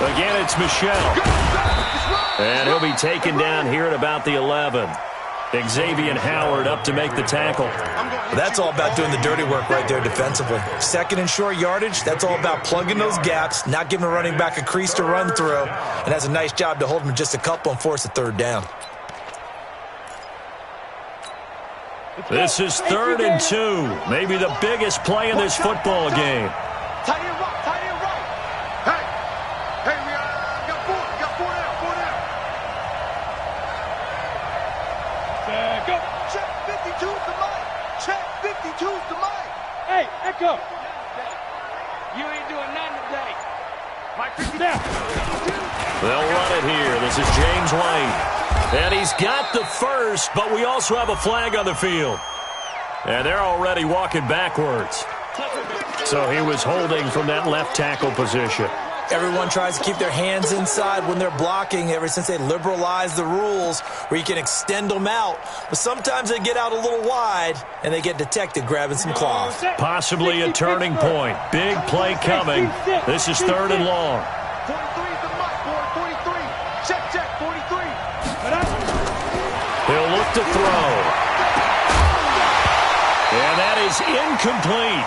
Again, it's Michelle. And he'll be taken down here at about the 11. Xavier Howard up to make the tackle. That's all about doing the dirty work right there defensively. 2nd and short yardage, that's all about plugging those gaps, not giving a running back a crease to run through, and has a nice job to hold him just a couple and force a 3rd down. This is 3rd and 2. Maybe the biggest play in this football game. Tight end right. Hey, we got 4 now. Go. Check 52's the mic. Check 52's the mic. Hey, Echo. You ain't doing nothing today. Mike, down. They'll run it here. This is James White. And he's got the first, but we also have a flag on the field. And they're already walking backwards. So he was holding from that left tackle position. Everyone tries to keep their hands inside when they're blocking ever since they liberalized the rules where you can extend them out. But sometimes they get out a little wide, and they get detected grabbing some cloth. Possibly a turning point. Big play coming. This is 3rd and long. 43's the mic, boy. 43. Check, 43. He'll look to throw. And that is incomplete.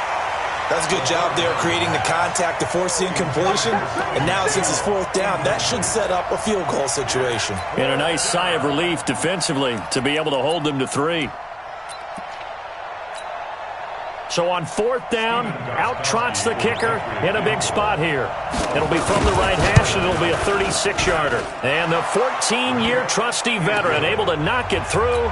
That's a good job there creating the contact to force the incompletion. And now since it's 4th down, that should set up a field goal situation. And a nice sigh of relief defensively to be able to hold them to 3. So on 4th down, out trots the kicker in a big spot here. It'll be from the right hash, and it'll be a 36-yarder. And the 14-year trusty veteran able to knock it through.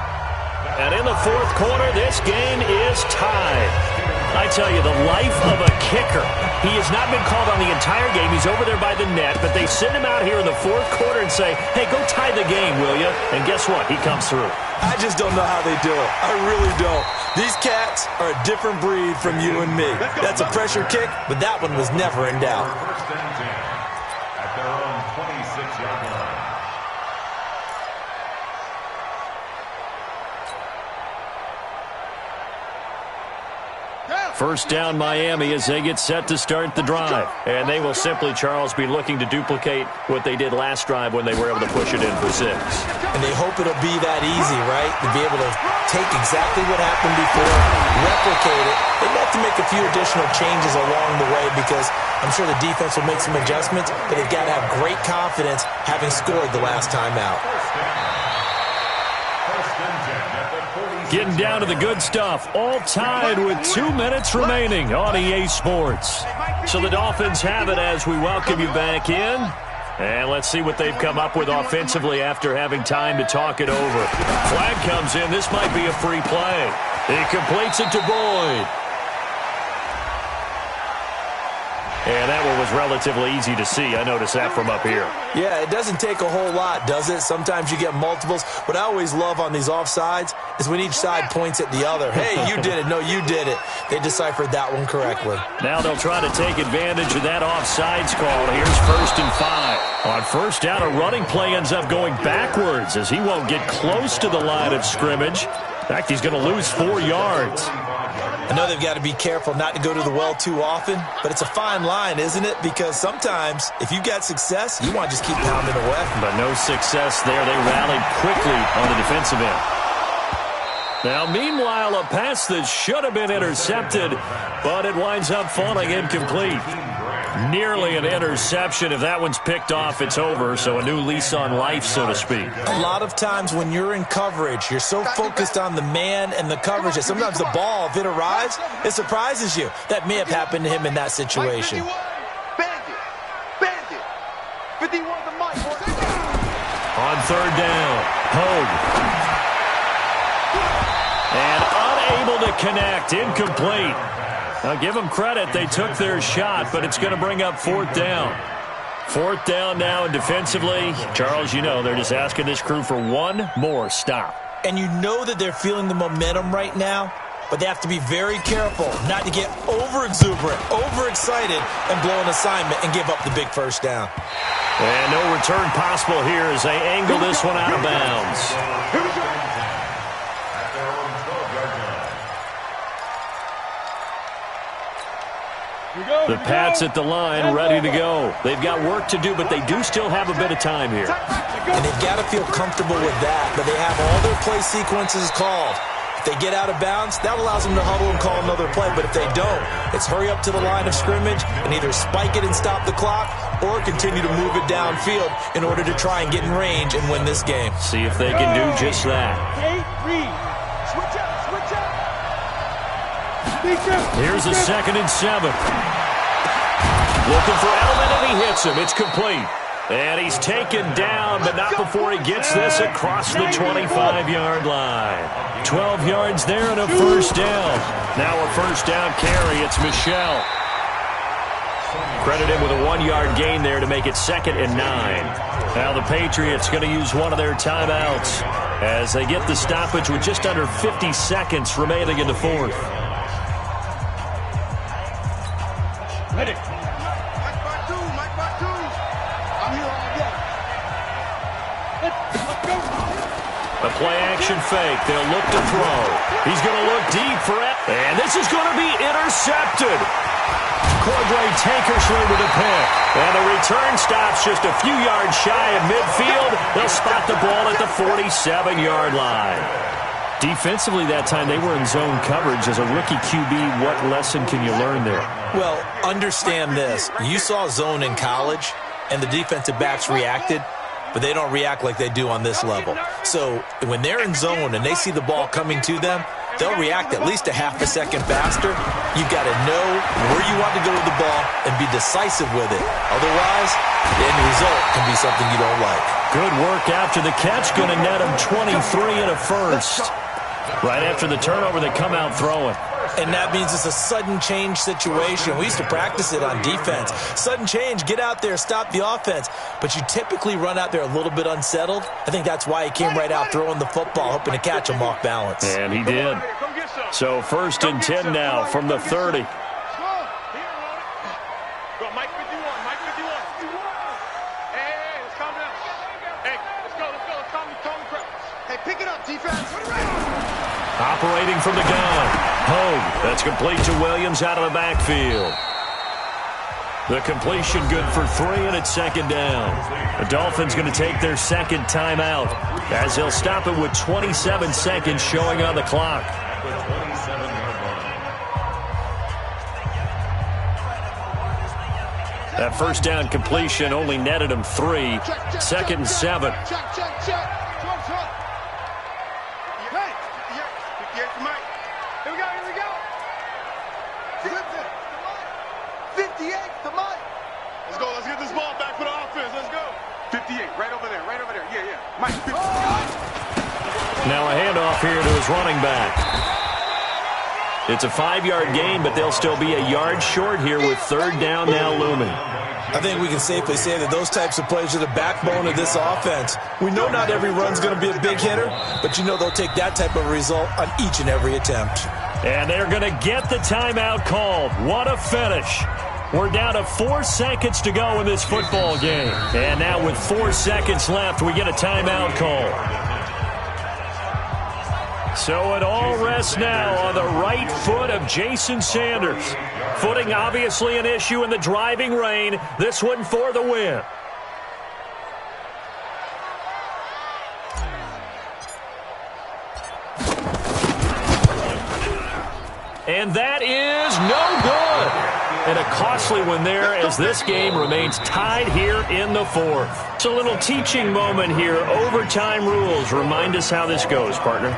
And in the 4th quarter, this game is tied. I tell you, the life of a kicker. He has not been called on the entire game. He's over there by the net, but they send him out here in the 4th quarter and say, hey, go tie the game, will you? And guess what? He comes through. I just don't know how they do it. I really don't. These cats are a different breed from you and me. That's a pressure kick, but that one was never in doubt. 1st and 10 at their own 26-yard line. First down Miami as they get set to start the drive. And they will simply, Charles, be looking to duplicate what they did last drive when they were able to push it in for 6. And they hope it'll be that easy, right? To be able to take exactly what happened before, replicate it. They have to make a few additional changes along the way because I'm sure the defense will make some adjustments, but they've got to have great confidence having scored the last time out. Getting down to the good stuff, all tied with 2 minutes remaining on EA Sports. So the Dolphins have it as we welcome you back in. And let's see what they've come up with offensively after having time to talk it over. Flag comes in. This might be a free play. He completes it to Boyd. And that one was was relatively easy to see. I noticed that from up here. Yeah, it doesn't take a whole lot, does it? Sometimes you get multiples. What I always love on these offsides is when each side points at the other. Hey, you did it. No, you did it. They deciphered that one correctly. Now they'll try to take advantage of that offsides call. Here's 1st and 5. On 1st down, a running play ends up going backwards as he won't get close to the line of scrimmage. In fact, he's going to lose 4 yards. I know they've got to be careful not to go to the well too often, but it's a fine line, isn't it? Because sometimes, if you've got success, you want to just keep pounding away. But no success there. They rallied quickly on the defensive end. Now, meanwhile, a pass that should have been intercepted, but it winds up falling incomplete. Nearly an interception. If that one's picked off, it's over. So a new lease on life, so to speak. A lot of times when you're in coverage, you're so focused on the man and the coverage that sometimes the ball, if it arrives, it surprises you. That may have happened to him in that situation. Bandit. Bandit. 51 to Mike. On 3rd down, Hogue. And unable to connect. Incomplete. Now, give them credit. They took their shot, but it's going to bring up 4th down. 4th down now, and defensively, Charles, you know, they're just asking this crew for one more stop. And you know that they're feeling the momentum right now, but they have to be very careful not to get over-exuberant, overexcited, and blow an assignment and give up the big 1st down. And no return possible here as they angle this one out of bounds. At their own 12-yard line. The Pats at the line, ready to go. They've got work to do, but they do still have a bit of time here. And they've got to feel comfortable with that, but they have all their play sequences called. If they get out of bounds, that allows them to huddle and call another play, but if they don't, it's hurry up to the line of scrimmage and either spike it and stop the clock or continue to move it downfield in order to try and get in range and win this game. See if they can do just that. Switch up. Here's a 2nd and 7. Looking for Edelman, and he hits him. It's complete. And he's taken down, but not before he gets this across the 25-yard line. 12 yards there and a 1st down. Now a 1st down carry. It's Michel. Credit him with a 1-yard gain there to make it 2nd and 9. Now the Patriots going to use one of their timeouts as they get the stoppage with just under 50 seconds remaining in the 4th. Ready. Mike Batu. I'm here all day. Let's go. A play-action fake. They'll look to throw. He's going to look deep for it. And this is going to be intercepted. Cordray Tankersley with a pick. And the return stops just a few yards shy of midfield. They'll spot the ball at the 47-yard line. Defensively that time, they were in zone coverage. As a rookie QB, what lesson can you learn there? Well, understand this. You saw zone in college, and the defensive backs reacted, but they don't react like they do on this level. So when they're in zone and they see the ball coming to them, they'll react at least a half a second faster. You've got to know where you want to go with the ball and be decisive with it. Otherwise, the end result can be something you don't like. Good work after the catch. Going to net him 23 and a 1st. Right after the turnover, they come out throwing. And that means it's a sudden change situation. We used to practice it on defense. Sudden change, get out there, stop the offense. But you typically run out there a little bit unsettled. I think that's why he came right out throwing the football, hoping to catch him off balance. And he did. So 1st and 10 now from the 30. Go, Mike 51. Hey, let's calm down. Hey, let's go. Let's calm me. Hey, pick it up, defense. Operating from the gun. Hogue. That's complete to Williams out of the backfield. The completion good for 3, and it's 2nd down. The Dolphins going to take their 2nd timeout as they'll stop it with 27 seconds showing on the clock. That 1st down completion only netted him 3. 2nd and 7. Check. Mike. Here we go. 58 to Mike. Let's go. Let's get this ball back for the offense. Let's go. 58, right over there. Yeah. Mike, 50. Now a handoff here to his running back. It's a 5-yard gain, but they'll still be a yard short here with third down now looming. I think we can safely say that those types of plays are the backbone of this offense. We know not every run's going to be a big hitter, but you know they'll take that type of result on each and every attempt. And they're going to get the timeout called. What a finish. We're down to 4 seconds to go in this football game. And now with 4 seconds left, we get a timeout call. So it all rests now on the right foot of Jason Sanders. Footing obviously an issue in the driving rain. This one for the win. And that is no good. And a costly one there as this game remains tied here in the 4th. It's a little teaching moment here. Overtime rules. Remind us how this goes, partner.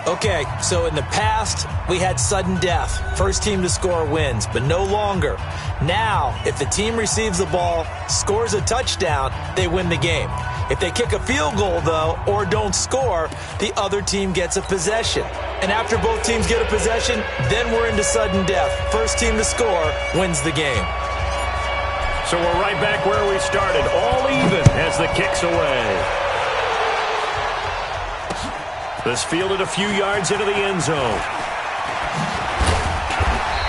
Okay, so in the past, we had sudden death. First team to score wins, but no longer. Now, if the team receives the ball, scores a touchdown, they win the game. If they kick a field goal, though, or don't score, the other team gets a possession. And after both teams get a possession, then we're into sudden death. First team to score wins the game. So we're right back where we started, all even as the kick's away. This fielded a few yards into the end zone.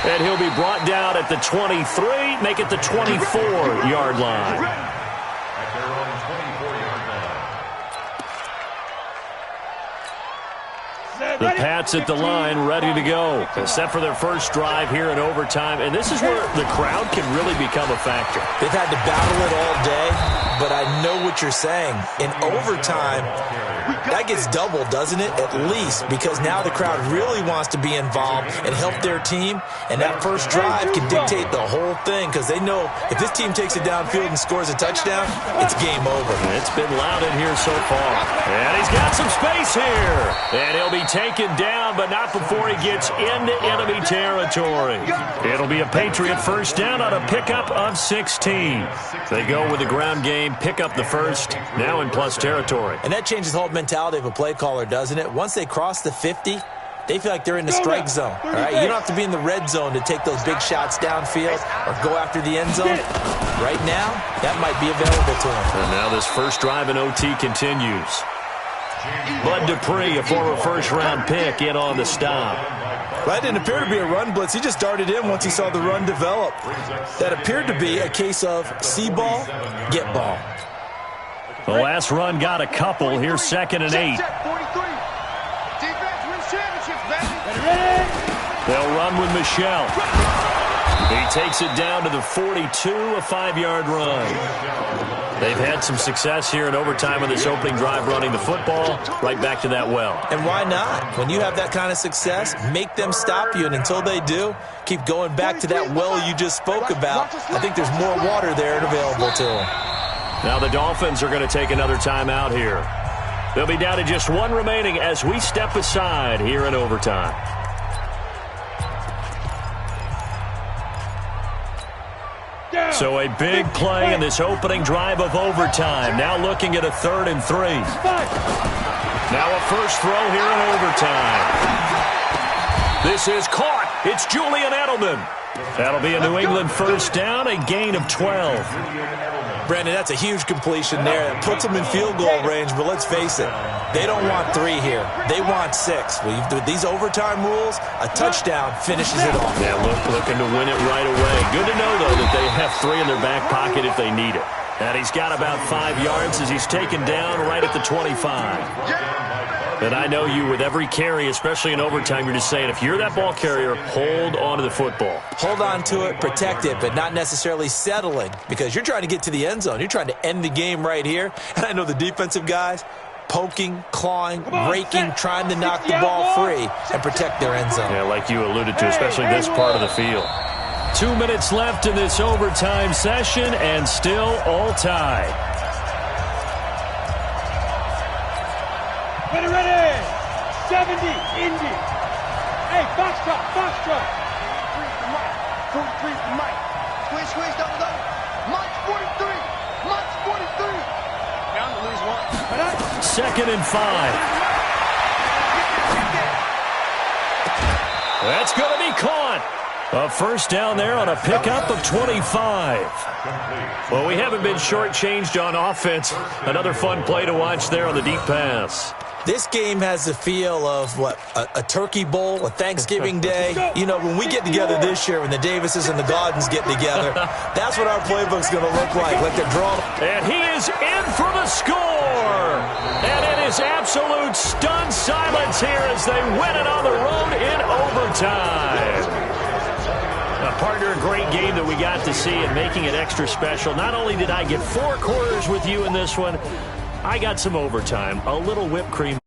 And he'll be brought down at the 23, make it the 24-yard line. At their own 24-yard line. The Pats at the line, ready to go. Set for their first drive here in overtime. And this is where the crowd can really become a factor. They've had to battle it all day, but I know what you're saying. In overtime, that gets doubled, doesn't it? At least, because now the crowd really wants to be involved and help their team, and that first drive can dictate the whole thing, because they know if this team takes it downfield and scores a touchdown, it's game over. It's been loud in here so far. And he's got some space here. And he'll be taken down, but not before he gets into enemy territory. It'll be a Patriot first down on a pickup of 16. They go with the ground game, pick up the first, now in plus territory. And that changes the whole mentality of a play caller, doesn't it? Once they cross the 50, they feel like they're in the strike zone. All right, you don't have to be in the red zone to take those big shots downfield or go after the end zone. Right now, that might be available to them. And now this first drive in OT continues. Bud Dupree, a former first-round pick, in on the stop. That didn't appear to be a run blitz. He just darted in once he saw the run develop. That appeared to be a case of see ball, get ball. The last run got a couple. Here's 2nd and 8. They'll run with Michelle. He takes it down to the 42, a 5-yard run. They've had some success here in overtime on this opening drive running the football. Right back to that well. And why not? When you have that kind of success, make them stop you. And until they do, keep going back to that well you just spoke about. I think there's more water there and available to them. Now the Dolphins are going to take another timeout here. They'll be down to just one remaining as we step aside here in overtime. So a big play in this opening drive of overtime. Now looking at a 3rd and 3. Now a first throw here in overtime. This is caught. It's Julian Edelman. That'll be a New England first down, a gain of 12. Brandon, that's a huge completion there. That puts them in field goal range, but let's face it, they don't want 3 here. They want 6. With these overtime rules, a touchdown finishes it off. Yeah, looking to win it right away. Good to know, though, that they have 3 in their back pocket if they need it. And he's got about 5 yards as he's taken down right at the 25. And I know you, with every carry, especially in overtime, you're just saying, if you're that ball carrier, hold on to the football. Hold on to it, protect it, but not necessarily settling, because you're trying to get to the end zone. You're trying to end the game right here. And I know the defensive guys, poking, clawing, raking, trying to knock the ball free and protect their end zone. Yeah, like you alluded to, especially this part of the field. 2 minutes left in this overtime session, and still all tied. Ready, 70, Indy. Hey, Foxtrot. 43 for Mike. Squish, double. Mike's 43. Down to lose 1. 2nd and 5. That's going to be caught. A first down there on a pickup of 25. Well, we haven't been shortchanged on offense. Another fun play to watch there on the deep pass. This game has the feel of, a turkey bowl, a Thanksgiving day. You know, when we get together this year, when the Davises and the Gardens get together, that's what our playbook's going to look like they're drawn. And he is in for the score. And it is absolute stunned silence here as they win it on the road in overtime. Partner, a great game that we got to see and making it extra special. Not only did I get 4 quarters with you in this one, I got some overtime, a little whipped cream.